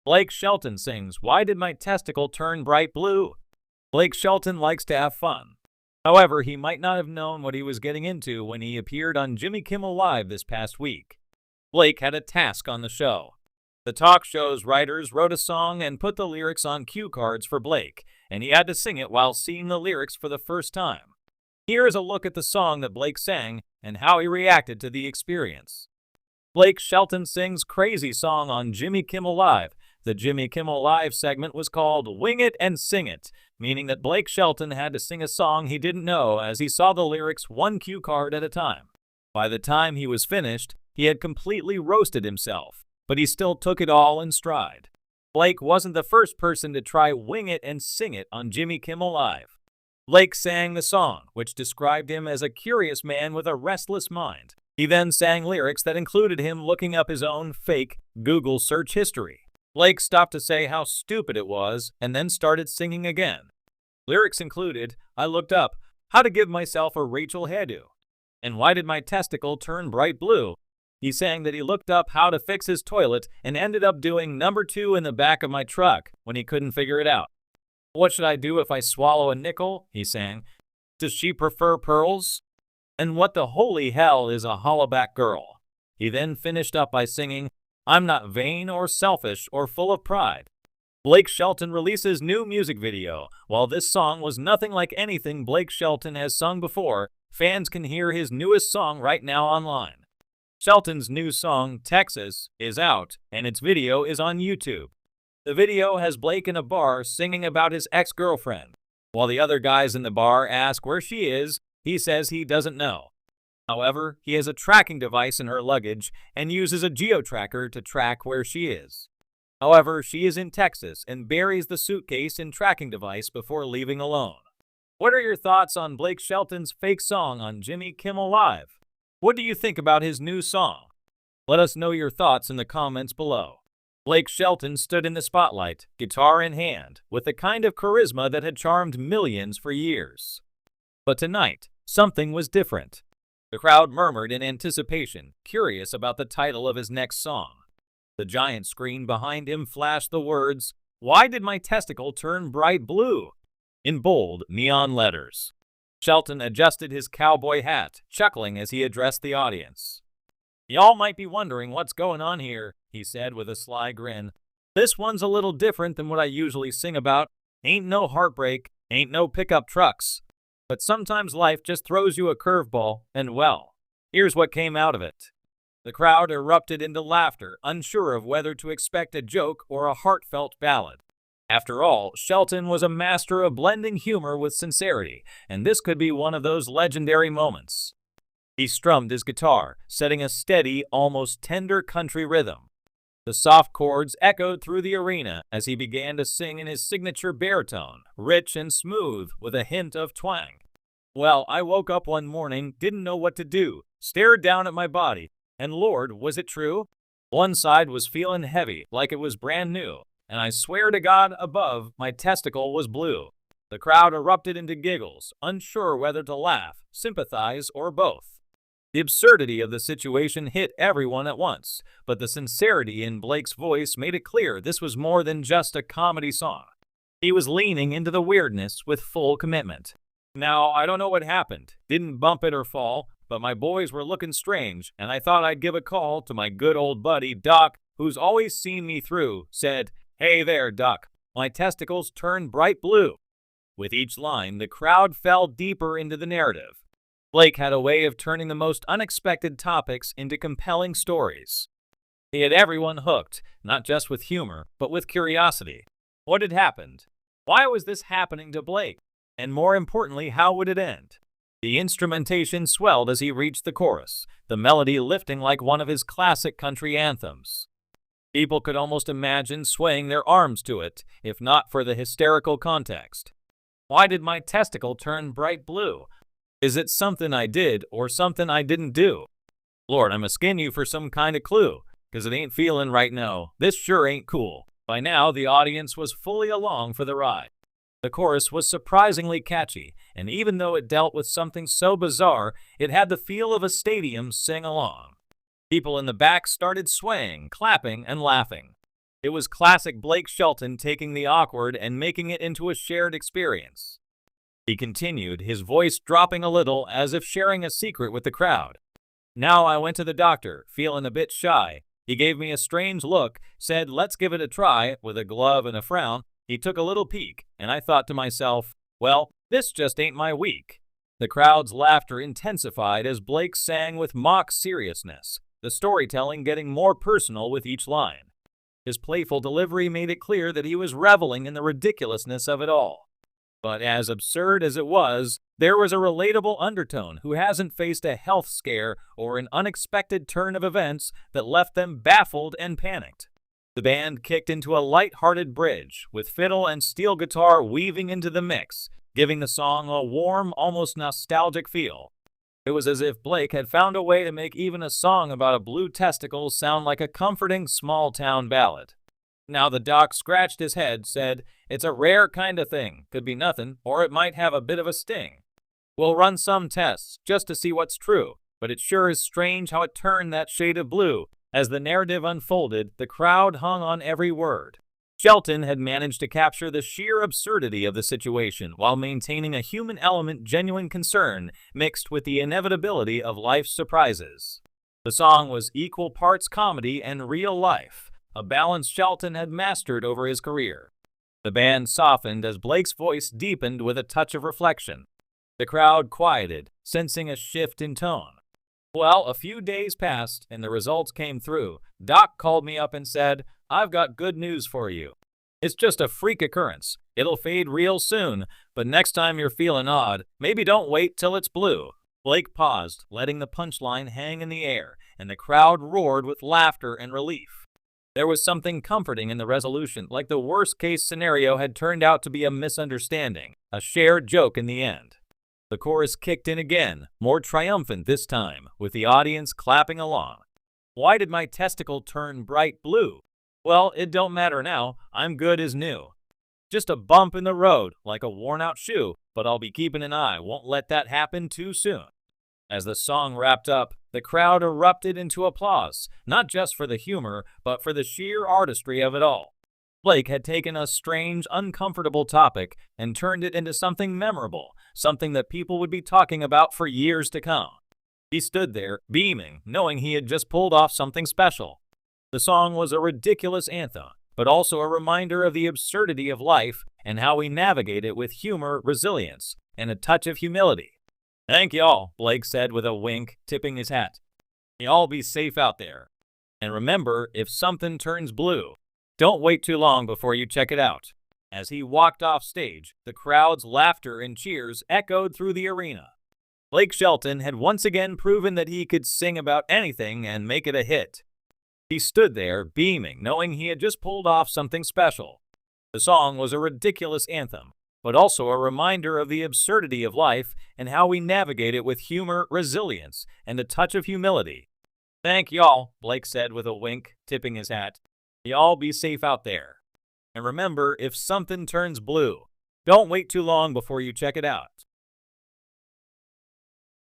Blake Shelton sings, "Why Did My Testicle Turn Bright Blue?" Blake Shelton likes to have fun. However, he might not have known what he was getting into when he appeared on Jimmy Kimmel Live this past week. Blake had a task on the show. The talk show's writers wrote a song and put the lyrics on cue cards for Blake, and he had to sing it while seeing the lyrics for the first time. Here is a look at the song that Blake sang and how he reacted to the experience. Blake Shelton sings Crazy Song on Jimmy Kimmel Live. The Jimmy Kimmel Live segment was called Wing It and Sing It, meaning that Blake Shelton had to sing a song he didn't know as he saw the lyrics one cue card at a time. By the time he was finished, he had completely roasted himself, but he still took it all in stride. Blake wasn't the first person to try Wing It and Sing It on Jimmy Kimmel Live. Blake sang the song, which described him as a curious man with a restless mind. He then sang lyrics that included him looking up his own fake Google search history. Blake stopped to say how stupid it was and then started singing again. Lyrics included, "I looked up how to give myself a Rachel hairdo," and "Why did my testicle turn bright blue?" He sang that he looked up how to fix his toilet and ended up doing number 2 in the back of my truck when he couldn't figure it out. "What should I do if I swallow a nickel?" he sang. "Does she prefer pearls?" And "What the holy hell is a hollaback girl?" He then finished up by singing, "I'm not vain or selfish or full of pride." Blake Shelton releases new music video. While this song was nothing like anything Blake Shelton has sung before, fans can hear his newest song right now online. Shelton's new song, Texas, is out, and its video is on YouTube. The video has Blake in a bar singing about his ex-girlfriend. While the other guys in the bar ask where she is, he says he doesn't know. However, he has a tracking device in her luggage and uses a geo-tracker to track where she is. However, she is in Texas and buries the suitcase and tracking device before leaving alone. What are your thoughts on Blake Shelton's fake song on Jimmy Kimmel Live? What do you think about his new song? Let us know your thoughts in the comments below. Blake Shelton stood in the spotlight, guitar in hand, with the kind of charisma that had charmed millions for years. But tonight, something was different. The crowd murmured in anticipation, curious about the title of his next song. The giant screen behind him flashed the words, "Why did my testicle turn bright blue?" in bold neon letters. Shelton adjusted his cowboy hat, chuckling as he addressed the audience. "Y'all might be wondering what's going on here," he said with a sly grin. "This one's a little different than what I usually sing about. Ain't no heartbreak, ain't no pickup trucks. But sometimes life just throws you a curveball, and well, here's what came out of it." The crowd erupted into laughter, unsure of whether to expect a joke or a heartfelt ballad. After all, Shelton was a master of blending humor with sincerity, and this could be one of those legendary moments. He strummed his guitar, setting a steady, almost tender country rhythm. The soft chords echoed through the arena as he began to sing in his signature baritone, rich and smooth with a hint of twang. "Well, I woke up one morning, didn't know what to do, stared down at my body, and Lord, was it true? One side was feeling heavy, like it was brand new, and I swear to God above, my testicle was blue." The crowd erupted into giggles, unsure whether to laugh, sympathize, or both. The absurdity of the situation hit everyone at once, but the sincerity in Blake's voice made it clear this was more than just a comedy song. He was leaning into the weirdness with full commitment. "Now, I don't know what happened, didn't bump it or fall, but my boys were looking strange, and I thought I'd give a call to my good old buddy, Doc, who's always seen me through, said, 'Hey there, Doc, my testicles turned bright blue.'" With each line, the crowd fell deeper into the narrative. Blake had a way of turning the most unexpected topics into compelling stories. He had everyone hooked, not just with humor, but with curiosity. What had happened? Why was this happening to Blake? And more importantly, how would it end? The instrumentation swelled as he reached the chorus, the melody lifting like one of his classic country anthems. People could almost imagine swaying their arms to it, if not for the hysterical context. "Why did my testicle turn bright blue? Is it something I did or something I didn't do? Lord, I'm a-skin you for some kind of clue, 'cause it ain't feeling right now. This sure ain't cool." By now, the audience was fully along for the ride. The chorus was surprisingly catchy, and even though it dealt with something so bizarre, it had the feel of a stadium sing-along. People in the back started swaying, clapping, and laughing. It was classic Blake Shelton taking the awkward and making it into a shared experience. He continued, his voice dropping a little as if sharing a secret with the crowd. Now I went to the doctor, feeling a bit shy. He gave me a strange look, said, "Let's give it a try," with a glove and a frown. He took a little peek, and I thought to myself, well, this just ain't my week. The crowd's laughter intensified as Blake sang with mock seriousness, the storytelling getting more personal with each line. His playful delivery made it clear that he was reveling in the ridiculousness of it all. But as absurd as it was, there was a relatable undertone. Who hasn't faced a health scare or an unexpected turn of events that left them baffled and panicked? The band kicked into a light-hearted bridge, with fiddle and steel guitar weaving into the mix, giving the song a warm, almost nostalgic feel. It was as if Blake had found a way to make even a song about a blue testicle sound like a comforting small-town ballad. Now the doc scratched his head, said, "It's a rare kind of thing. Could be nothing, or it might have a bit of a sting. We'll run some tests, just to see what's true, but it sure is strange how it turned that shade of blue." As the narrative unfolded, the crowd hung on every word. Shelton had managed to capture the sheer absurdity of the situation while maintaining a human element, genuine concern, mixed with the inevitability of life's surprises. The song was equal parts comedy and real life, a balance Shelton had mastered over his career. The band softened as Blake's voice deepened with a touch of reflection. The crowd quieted, sensing a shift in tone. Well, a few days passed, and the results came through. Doc called me up and said, "I've got good news for you. It's just a freak occurrence. It'll fade real soon, but next time you're feeling odd, maybe don't wait till it's blue." Blake paused, letting the punchline hang in the air, and the crowd roared with laughter and relief. There was something comforting in the resolution, like the worst-case scenario had turned out to be a misunderstanding, a shared joke in the end. The chorus kicked in again, more triumphant this time, with the audience clapping along. Why did my testicle turn bright blue? Well, it don't matter now. I'm good as new. Just a bump in the road, like a worn-out shoe, but I'll be keeping an eye. Won't let that happen too soon. As the song wrapped up, the crowd erupted into applause, not just for the humor, but for the sheer artistry of it all. Blake had taken a strange, uncomfortable topic and turned it into something memorable, something that people would be talking about for years to come. He stood there, beaming, knowing he had just pulled off something special. The song was a ridiculous anthem, but also a reminder of the absurdity of life and how we navigate it with humor, resilience, and a touch of humility. "Thank y'all," Blake said with a wink, tipping his hat. "Y'all be safe out there. And remember, if something turns blue, don't wait too long before you check it out." As he walked off stage, the crowd's laughter and cheers echoed through the arena. Blake Shelton had once again proven that he could sing about anything and make it a hit. He stood there, beaming, knowing he had just pulled off something special. The song was a ridiculous anthem, but also a reminder of the absurdity of life and how we navigate it with humor, resilience, and a touch of humility. "Thank y'all," Blake said with a wink, tipping his hat. "Y'all be safe out there. And remember, if something turns blue, don't wait too long before you check it out."